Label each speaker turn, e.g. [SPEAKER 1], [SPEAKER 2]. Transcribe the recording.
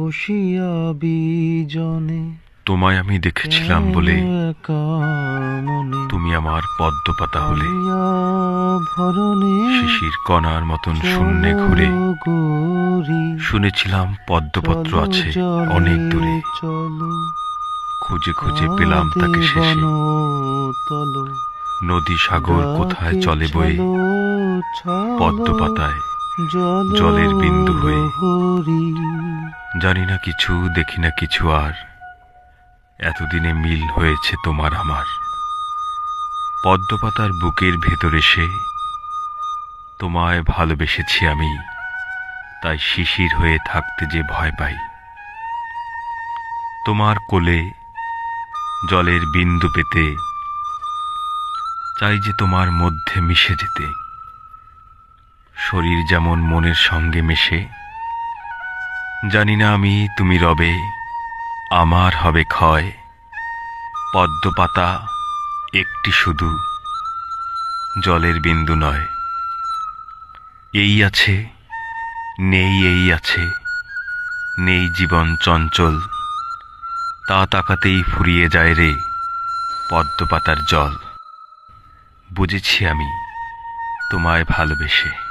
[SPEAKER 1] বসিয়া বিজনে
[SPEAKER 2] তোমায় আমি দেখেছিলাম বলে তুমি আমার পদ্মপাতা হলে, শিশির কণার মতন শূন্যে ঘুরে শুনেছিলাম পদ্মপত্র আছে অনেক দূরে। খুঁজে খুঁজে পেলাম তাকে শেষে, নদী সাগর কোথায় চলে বয়ে, পদ্মপাতায় জলের বিন্দু হয়ে। জানি না কিছু, দেখি না কিছু, আর এতদিনে মিল হয়েছে তোমার আমার। পদ্মপাতার বুকের ভেতর এসে তোমায় ভালোবেসেছি আমি, তাই শিশির হয়ে থাকতে যে ভয় পাই। তোমার কোলে জলের বিন্দু পেতে চাই যে তোমার মধ্যে মিশে যেতে। শরীর যেমন মনের সঙ্গে মেশে, জানি না আমি তুমি রবে, আমার হবে ক্ষয়। পদ্মপাতা একটি শুধু, জলের বিন্দু নয়। এই আছে নেই, এই আছে নেই জীবন চঞ্চল, তা তাকাতেই ফুরিয়ে যায় রে পদ্মপাতার জল। বুঝেছি আমি তোমায় ভালোবেসে।